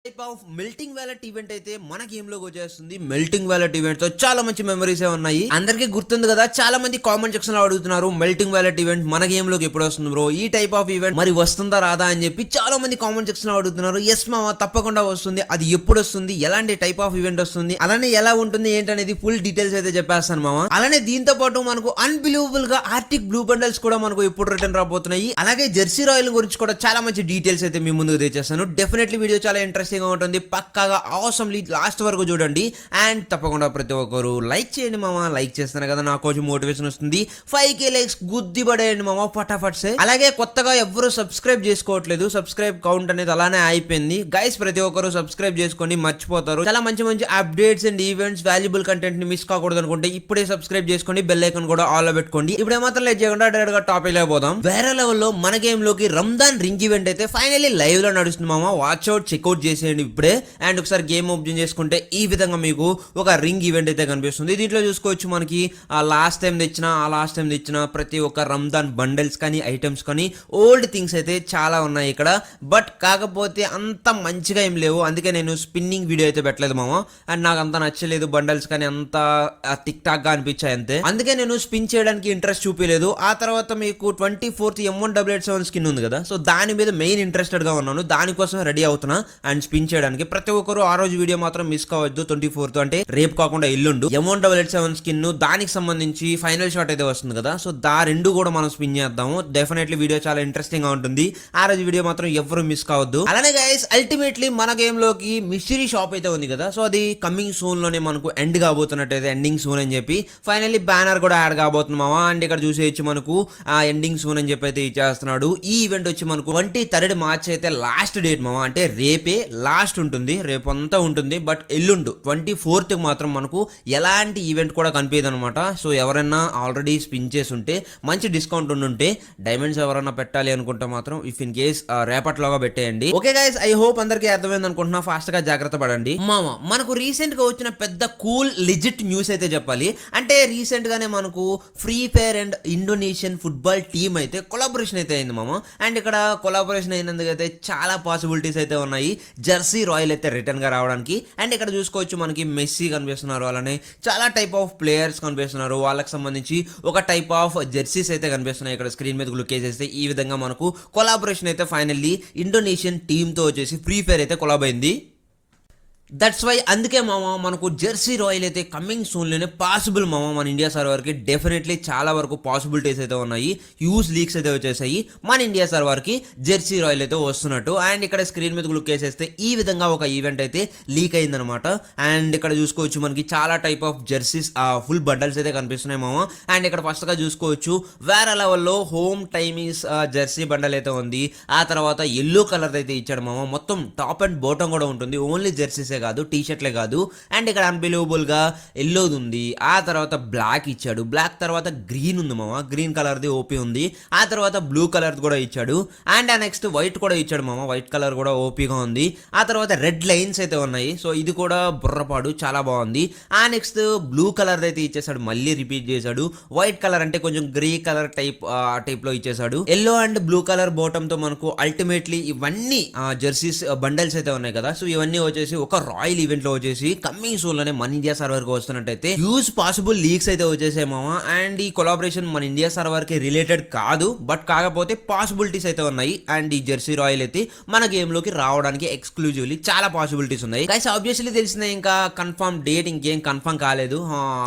Type of melting wallet event అయితే మన game లోకి వచ్చేస్తుంది. మెల్టింగ్ వ్యాలెట్ ఈవెంట్ తో చాలా మంచి మెమరీస్ ఉన్నాయి. అందరికీ గుర్తుంది కదా, చాలా మంది కామెంట్ సెక్షన్ లో అడుగుతున్నారు మెల్టింగ్ వ్యాలెట్ ఈవెంట్ మన గేమ్ లోకి ఎప్పుడు వస్తుంది బ్రో, ఈ టైప్ ఆఫ్ ఈవెంట్ మరి వస్తుందా రాదా అని చెప్పి చాలా మంది కామెంట్ సెక్షన్ లో అడుగుతున్నారు. ఎస్ మామ, తప్పకుండా వస్తుంది. అది ఎప్పుడు వస్తుంది, ఎలాంటి టైప్ ఆఫ్ ఈవెంట్ వస్తుంది, అలానే ఎలా ఉంటుంది ఏంటనేది ఫుల్ డీటెయిల్స్ అయితే చెప్పేస్తాను మామ. అలానే దీంతో పాటు మనకు అన్బిలీవబుల్ గా ఆర్టిక్ బ్లూ బండల్స్ కూడా మనకు ఎప్పుడు రిటర్న్ రాబోతున్నాయి. అలాగే జెర్సీ రాయల్ గురించి కూడా చాలా మంచి డీటెయిల్స్ అయితే మీ ముందుకు తెచ్చేస్తాను. డెఫినెట్లీ వీడియో చాలా ఇంట్రెస్టింగ్ గా ఉంటుంది. పక్కాగా అవసరంలీ లాస్ట్ వరకు చూడండి. అండ్ తప్పకుండా ప్రతి ఒక్కరు లైక్ చేయండి మామ. లైక్ చేస్తున్నారు కదా, నాకు కొంచెం మోటివేషన్ వస్తుంది. 5K లైక్స్ గుద్ది పడేయండి మామ, ఫటాఫట్ సే. అలాగే కొత్తగా ఎవరు సబ్స్క్రైబ్ చేసుకోవట్లేదు, సబ్స్క్రైబ్ కౌంట్ అనేది అలానే అయిపోయింది గైస్. ప్రతి ఒక్కరు సబ్స్క్రైబ్ చేసుకోండి, మర్చిపోతారు. చాలా మంచి మంచి updates and events, valuable content ని మిస్ కాకూడదు అనుకుంటే ఇప్పుడే సబ్స్క్రైబ్ చేసుకోండి, బెల్ ఐకాన్ కూడా ఆల్ లో పెట్టుకోండి. ఇప్పుడు మాత్రం లేట్ చేయకుండా డైరెక్ట్ గా టాపిక్ లో పోదాం. వేరే లెవెల్లో మన గేమ్ లోకి రంజాన్ రింగ్ ఈవెంట్ అయితే ఫైనల్లీ లైవ్ లో నడుస్తుంది మామ. వాచ్ అవుట్, చెక్అౌట్ చేసేయండి ఇప్పుడే. అండ్ ఒకసారి గేమ్ ఓపెన్ చేసుకుంటే ఈ విధంగా మీకు ఒక రింగ్ ఈవెంట్ అయితే కనిపిస్తుంది. దీంట్లో చూసుకోవచ్చు మనకి లాస్ట్ టైం తెచ్చిన ప్రతి ఒక్క రంజాన్ బండిల్స్ కానీ ఐటమ్స్ కానీ ఓల్డ్ థింగ్స్ అయితే చాలా ఉన్నాయి ఇక్కడ. బట్ కాకపోతే అంత మంచిగా ఏం లేవు, అందుకే నేను స్పిన్నింగ్ వీడియో అయితే పెట్టలేదు మామ. అండ్ నాకు అంత నచ్చలేదు బండిల్స్ కానీ, అంత టిక్ టాక్ గా అనిపించాయి అంతే. అందుకే నేను స్పిన్ చేయడానికి ఇంట్రెస్ట్ చూపించలేదు. ఆ తర్వాత మీకు 24th M188 స్కిన్ ఉంది కదా, సో దాని మీద మెయిన్ ఇంట్రెస్టెడ్ గా ఉన్నాను. దానికోసం రెడీ అవుతున్నా అండ్ స్పిన్ చేయడానికి. ప్రతి ఒక్కరు ఆ రోజు వీడియో మాత్రం మిస్ కావద్దు. 24th అంటే రేపు కాకుండా ఎల్లుండు M188 స్కిన్ దానికి సంబంధించి ఫైనల్ షాట్ అయితే వస్తుంది కదా, సో రెండు కూడా మనం స్పిన్ చేద్దాము. డెఫినెట్లీ వీడియో చాలా ఇంట్రెస్టింగ్ గా ఉంటుంది. ఆ రోజు వీడియో మాత్రం ఎవరు మిస్ కావద్దు. అలానే గైస్, అల్టిమేట్లీ మన గేమ్ లోకి మిస్టరీ షాప్ అయితే ఉంది కదా, సో అది కమింగ్ సూన్ లోనే మనకు ఎండ్ కాబోతున్నట్టయితే, ఎండింగ్ సూన్ అని చెప్పి ఫైనల్లీ బ్యానర్ కూడా యాడ్ కాబోతుంది మామ. అండ్ ఇక్కడ చూసేయచ్చు మనకు ఆ ఎండింగ్ సూన్ అని చెప్పి అయితే ఇచ్చేస్తున్నాడు. ఈ ఈవెంట్ వచ్చి మనకు 23rd March అయితే లాస్ట్ డేట్ మామ. అంటే రేపే లాస్ట్ ఉంటుంది, రేపు అంతా ఉంటుంది. బట్ ఎల్లుండు 24th మాత్రం మనకు ఎలాంటి ఈవెంట్ కూడా కనిపించదు అనమాట. సో ఎవరైనా ఆల్రెడీ స్పిన్ చేసి ఉంటే, మంచి డిస్కౌంట్ ఉంటే, డైమండ్స్ ఎవరైనా పెట్టాలి అనుకుంటే మాత్రం ఇఫ్ ఇన్ కేస్ రేపట్లోగా పెట్టేయండి. ఓకే గైస్, ఐ హోప్ అందరికీ అర్థమైంది అనుకుంటున్నా. ఫాస్ట్ గా జాగ్రత్త పడండి మామ. మనకు రీసెంట్ గా వచ్చిన పెద్ద కూల్ లిజిట్ న్యూస్ అయితే చెప్పాలి. అంటే రీసెంట్ గానే మనకు free fire and Indonesian football team అయితే కొలాబరేషన్ అయితే అయింది మామ. అండ్ ఇక్కడ కొలాబరేషన్ అయినందుకు అయితే చాలా పాసిబిలిటీస్ అయితే ఉన్నాయి జెర్సీ రాయల్ అయితే రిటర్న్ గా రావడానికి. అండ్ ఇక్కడ చూసుకోవచ్చు మనకి మెస్సీ కనిపిస్తున్నారు, అలానే చాలా టైప్ ఆఫ్ ప్లేయర్స్ కనిపిస్తున్నారు. వాళ్ళకి సంబంధించి ఒక టైప్ ఆఫ్ జెర్సీస్ అయితే కనిపిస్తున్నాయి. ఇక్కడ స్క్రీన్ మీద క్లిక్ చేసేస్తే ఈ విధంగా మనకు కొలాబరేషన్ అయితే ఫైనల్లీ ఇండోనేషియన్ టీమ్ తో వచ్చేసి ఫ్రీ ఫైర్ అయితే కొలాబ్ అయింది. దట్స్ వై అందుకే మామ మనకు జెర్సీ రాయల్ అయితే కమింగ్ సూన్లోనే పాసిబుల్ మామ. మన ఇండియా సర్వర్కి డెఫినెట్లీ చాలా వరకు పాసిబిలిటీస్ అయితే ఉన్నాయి. యూజ్ లీక్స్ అయితే వచ్చేసాయి మన ఇండియా సర్వర్కి జెర్సీ రాయల్ అయితే వస్తున్నట్టు. అండ్ ఇక్కడ స్క్రీన్ మీద క్లిక్ చేసేస్తే ఈ విధంగా ఒక ఈవెంట్ అయితే లీక్ అయిందనమాట. అండ్ ఇక్కడ చూసుకోవచ్చు మనకి చాలా type of jerseys full bundles అయితే కనిపిస్తున్నాయి మామ. అండ్ ఇక్కడ ఫస్ట్ గా చూసుకోవచ్చు వేరే లెవెల్లో హోమ్ టైమింగ్స్ జెర్సీ బండల్ అయితే ఉంది. ఆ తర్వాత ఎల్లో కలర్ అయితే ఇచ్చాడు మామ. మొత్తం టాప్ అండ్ బాటమ్ కూడా ఉంటుంది, ఓన్లీ జెర్సీస్ కాదు, టీ షర్ట్లే కాదు. అండ్ ఇక్కడ అన్బిలీవబుల్ గా ఎల్లోది ఉంది. ఆ తర్వాత బ్లాక్ ఇచ్చాడు, బ్లాక్ తర్వాత గ్రీన్ ఉంది మామ, గ్రీన్ కలర్ ది ఓపీ ఉంది. ఆ తర్వాత బ్లూ కలర్ కూడా ఇచ్చాడు. అండ్ నెక్స్ట్ వైట్ కూడా ఇచ్చాడు మామ, వైట్ కలర్ కూడా ఓపీగా ఉంది. ఆ తర్వాత రెడ్ లైన్స్ అయితే ఉన్నాయి, సో ఇది కూడా బుర్రపాడు చాలా బాగుంది. ఆ నెక్స్ట్ బ్లూ కలర్ అయితే ఇచ్చేసాడు, మళ్ళీ రిపీట్ చేశాడు. వైట్ కలర్ అంటే కొంచెం గ్రే కలర్ టైప్ లో ఇచ్చేసాడు. Yellow and blue colour bottom తో మనకు అల్టిమేట్లీ ఇవన్నీ జెర్సీస్ బండల్స్ అయితే ఉన్నాయి కదా, సో ఇవన్నీ వచ్చేసి ఒక రాయల్ ఈవెంట్ లో వచ్చేసి కమింగ్ సూన్ లోనే మన ఇండియా సర్వర్ కి వస్తున్నట్టయితే హ్యూజ్ పాసిబుల్ లీక్స్ అయితే వచ్చేసాయి మామ. అండ్ ఈ కొలాబరేషన్ మన ఇండియా సర్వర్ కి రిలేటెడ్ కాదు, బట్ కాకపోతే పాసిబిలిటీస్ అయితే ఉన్నాయి. అండ్ ఈ జెర్సీ రాయల్ అయితే మన గేమ్ లోకి రావడానికి ఎక్స్క్లూజివ్లీ చాలా పాసిబిలిటీస్ ఉన్నాయి గైస్. ఆబ్వియస్లీ తెలిసిందే, ఇంకా కన్ఫర్మ్ డేట్ ఇంకేం కన్ఫర్మ్ కాలేదు.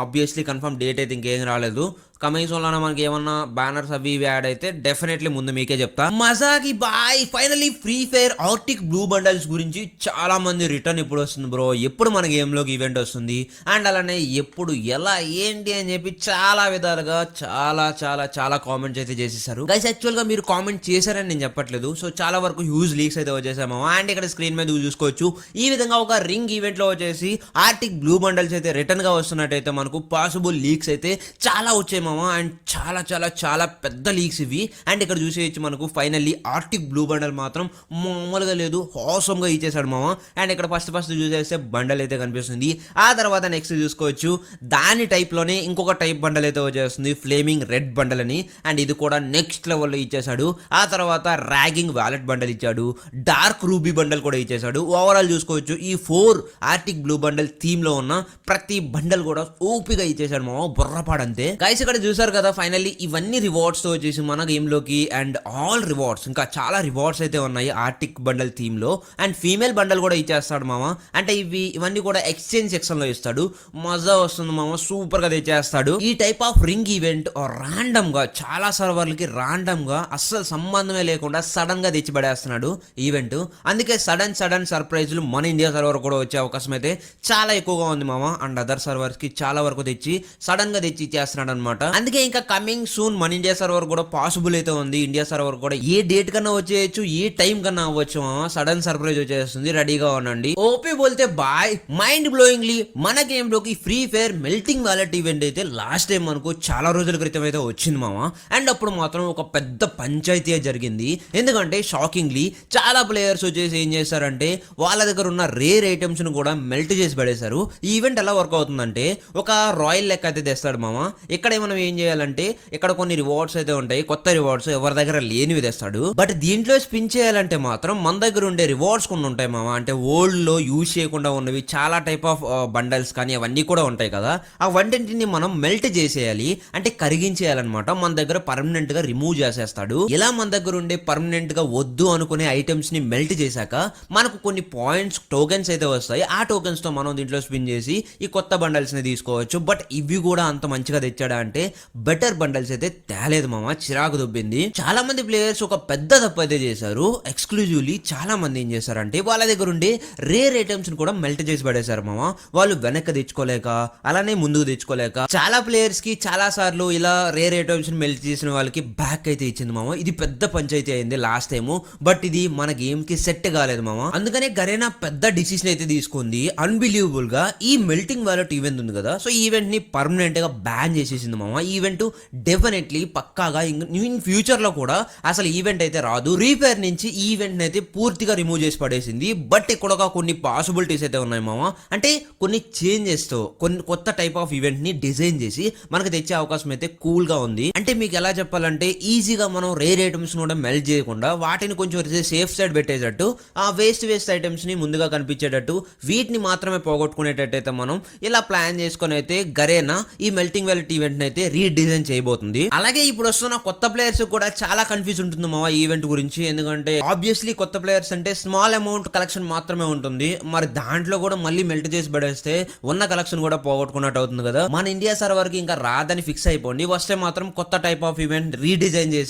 ఆబ్వియస్లీ కన్ఫర్మ్ డేట్ అయితే ఇంకేం రాలేదు. కమింగ్ సూన్ లోనే మనకి ఏమన్నా బ్యానర్స్ అవి ఇవి యాడ్ అయితే డెఫినెట్లీ ముందు మీకే చెప్తా. మజాకి boy, finally free fire arctic blue bundles గురించి చాలా మంది రిటర్న్ ఎప్పుడు వస్తుంది బ్రో, ఎప్పుడు మన గేమ్ లోకి ఈవెంట్ వస్తుంది, అండ్ అలానే ఎప్పుడు ఎలా ఏంటి అని చెప్పి చాలా విధాలుగా చాలా చాలా చాలా కామెంట్స్ అయితే చేసేసారు గైస్. యాక్చువల్ గా మీరు కామెంట్ చేశారని నేను చెప్పట్లేదు, సో చాలా వరకు హ్యూజ్ లీక్స్ అయితే వచ్చేసాము. అండ్ ఇక్కడ స్క్రీన్ మీద చూసుకోవచ్చు ఈ విధంగా ఒక రింగ్ ఈవెంట్ లో వచ్చేసి ఆర్టిక్ బ్లూ బండల్స్ అయితే రిటర్న్ గా వస్తున్నట్టయితే మనకు పాసిబుల్ లీక్స్ అయితే చాలా వచ్చాయి మామ. అండ్ చాలా చాలా చాలా పెద్ద లీక్స్ ఇవి. అండ్ ఇక్కడ చూసేయచ్చు మనకు ఫైనల్లీ ఆర్టిక్ బ్లూ బండల్ మాత్రం మామూలుగా లేదు, హాసమ్ గా ఇచ్చేసాడు మామ. అండ్ ఇక్కడ ఫస్ట్ చూసేస్తే బండల్ అయితే కనిపిస్తుంది. ఆ తర్వాత నెక్స్ట్ చూసుకోవచ్చు దాని టైప్ లోనే ఇంకొక టైప్ బండల్ అయితే వచ్చేస్తుంది, ఫ్లేమింగ్ రెడ్ బండల్ అని. అండ్ ఇది కూడా నెక్స్ట్ లెవెల్లో ఇచ్చేసాడు. ఆ తర్వాత ర్యాగింగ్ వ్యాలెట్ బండల్ ఇచ్చాడు, డార్క్ రూబీ బండల్ కూడా ఇచ్చేసాడు. ఓవరాల్ చూసుకోవచ్చు ఈ 4 ఆర్టిక్ బ్లూ బండల్ థీమ్ లో ఉన్న ప్రతి బండల్ కూడా ఓపిగా ఇచ్చేసాడు మామ, బుర్రపాడంతే. గైస్ ఇక్కడ చూసారు కదా ఫైనల్లీ ఇవన్నీ రివార్డ్స్ తో వచ్చేసి మన గేమ్ లోకి. అండ్ ఆల్ రివార్డ్స్, ఇంకా చాలా రివార్డ్స్ అయితే ఉన్నాయి ఆర్టిక్ బండల్ థీమ్ లో. అండ్ ఫీమేల్ బండల్ కూడా ఇచ్చేస్తాడు మామ. అంటే ఇవన్నీ కూడా ఎక్స్చేంజ్ సెక్షన్ లో ఇస్తాడు. మజా వస్తుంది మామ, సూపర్ గా తెచ్చేస్తాడు. ఈ type of ring event random గా చాలా సర్వర్లకి రాండమ్ గా అస్సలు సంబంధమే లేకుండా సడన్ గా తెచ్చి పడేస్తున్నాడు ఈవెంట్. అందుకే సడన్ సర్ప్రైజ్లు మన ఇండియా సర్వర్ కూడా వచ్చే అవకాశం అయితే చాలా ఎక్కువగా ఉంది మామ. అండ్ అదర్ సర్వర్స్ కి చాలా వరకు తెచ్చి సడన్ గా తెచ్చి ఇచ్చేస్తున్నాడు అనమాట. అందుకే ఇంకా కమింగ్ సూన్ మన ఇండియా సర్వర్ కూడా పాసిబుల్ అయితే ఉంది. ఇండియా సర్వర్ కూడా ఏ డేట్ కన్నా వచ్చేయచ్చు, ఏ టైం కన్నా అవ్వచ్చు మామ. సడన్ సర్ప్రైజ్ వచ్చేస్తుంది, రెడీగా ఉండండి. ఓపీ బోల్తే బాయ్. మైండ్ బ్లోయింగ్లీ మన గేమ్ లోకి free fire melting wallet event అయితే లాస్ట్ టైం మనకు చాలా రోజుల క్రితం అయితే వచ్చింది మామ. అండ్ అప్పుడు మాత్రం ఒక పెద్ద పంచాయతీ జరిగింది. ఎందుకంటే షాకింగ్లీ చాలా ప్లేయర్స్ వచ్చేసి ఏం చేశారంటే వాళ్ళ దగ్గర ఉన్న రేర్ ఐటమ్స్ ను కూడా మెల్ట్ చేసి పడేశారు. ఈ ఈవెంట్ ఎలా వర్క్ అవుతుందంటే ఒక రాయల్ లెక్క అయితే తెస్తాడు మామ. ఇక్కడ మనం ఏం చేయాలంటే ఇక్కడ కొన్ని రివార్డ్స్ అయితే ఉంటాయి, కొత్త రివార్డ్స్ ఎవరి దగ్గర లేనివి తెస్తాడు. బట్ దీంట్లో స్పిన్ చేయాలంటే మాత్రం మన దగ్గర ఉండే రివార్డ్స్ కొన్ని ఉంటాయి మామ. అంటే ఓల్డ్ లో యూజ్ చేయకుండా ఉన్నవి చాలా టైప్ ఆఫ్ బండల్స్ కానీ అవన్నీ కూడా ఉంటాయి కదా. ఆ వంటింటిని మనం మెల్ట్ చేసేయాలి, అంటే కరిగించేయాలన్నమాట. మన దగ్గర పర్మనెంట్ గా రిమూవ్ చేసేస్తాడు. ఇలా మన దగ్గర ఉండే పర్మనెంట్ గా వద్దు అనుకునే ఐటమ్స్ ని మెల్ట్ చేశాక మనకు కొన్ని పాయింట్స్ టోకెన్స్ అయితే వస్తాయి. ఆ టోకెన్స్ తో మనం దీంట్లో స్పిన్ చేసి ఈ కొత్త బండల్స్ ని తీసుకోవచ్చు. బట్ ఇవి కూడా అంత మంచిగా తెచ్చాడా అంటే బెటర్ బండల్స్ అయితే తేలేదు మామ, చిరాకు దొబ్బింది. చాలా మంది ప్లేయర్స్ ఒక పెద్ద తప్పు అయితే చేశారు. ఎక్స్క్లూజివ్లీ చాలా మంది ఏం చేశారంటే వాళ్ళ దగ్గర ఉండే రేర్ ఐటమ్స్ ని కూడా మెల్ట్ చేసి పడేశారు మామ. వాళ్ళు వెనక్కి తెచ్చుకోలేక అలానే ముందుకు తెచ్చుకోలేక చాలా ప్లేయర్స్ కి చాలా సార్లు ఇలా రేర్ ఐటమ్స్ ని మెల్ట్ చేసిన వాళ్ళకి బ్యాక్ అయితే ఇచ్చింది మామ. ఇది పెద్ద పంచాయతీ అయింది లాస్ట్ టైం. బట్ ఇది మన గేమ్ కి సెట్ కాలేదు మామ. అందుకనే గరేనా పెద్ద డిసిషన్ అయితే తీసుకుంది. అన్బిలీవబుల్ గా ఈ మెల్టింగ్ వాలెట్ ఈవెంట్ ఉంది కదా, సో ఈ ఈవెంట్ ని పర్మనెంట్ గా బ్యాన్ చేసేసింది మామ. ఈ ఈవెంట్ డెఫినెట్లీ పక్కాగా ఇన్ ఫ్యూచర్ లో కూడా అసలు ఈవెంట్ అయితే రాదు. రీఫైర్ నుంచి ఈ ఈవెంట్ అయితే పూర్తిగా రిమూవ్ చేసి పడేసింది. బట్ ఇక్కడ కొన్ని పాసిబిలిటీస్ అయితే ఉన్నాయి మామ. అంటే కొన్ని చేంజెస్ తో కొన్ని కొత్త టైప్ ఆఫ్ ఈవెంట్ ని డిజైన్ చేసి మనకు తెచ్చే అవకాశం అయితే కూల్ గా ఉంది. అంటే మీకు ఎలా చెప్పాలంటే ఈజీగా మనం రేర్ ఐటమ్స్ కూడా మెల్ట్ చేయకుండా వాటిని కొంచెం సేఫ్ సైడ్ పెట్టేటట్టు, ఆ వేస్ట్ ఐటమ్స్ ని ముందుగా కనిపించేటట్టు, వీటిని మాత్రమే పోగొట్టుకునేటట్టయితే మనం ఇలా ప్లాన్ చేసుకుని అయితే గరేనా ఈ మెల్టింగ్ వాలెట్ ఈవెంట్ అయితే రీడిజైన్ చేయబోతుంది. అలాగే ఇప్పుడు వస్తున్న కొత్త ప్లేయర్స్ కూడా చాలా కన్ఫ్యూజ్ ఉంటుంది మా ఈవెంట్ గురించి. ఎందుకంటే ఆబ్వియస్లీ కొత్త ప్లేయర్స్ అంటే స్మాల్ అమౌంట్ కలెక్షన్ మాత్రమే ఉంటుంది. మరి దాంట్లో కూడా మళ్ళీ మెల్ట్ చేసి పడేస్తే ఉన్న కలెక్షన్ కూడా పోగొట్టుకున్నట్టు అవుతుంది కదా. మన ఇండియా సర్వర్ కి ఇంకా రాదని ఫిక్స్ అయిపోండి. వస్తే మాత్రం కొత్త టైప్ ఆఫ్ ఈవెంట్ రీడిజైన్ చేసి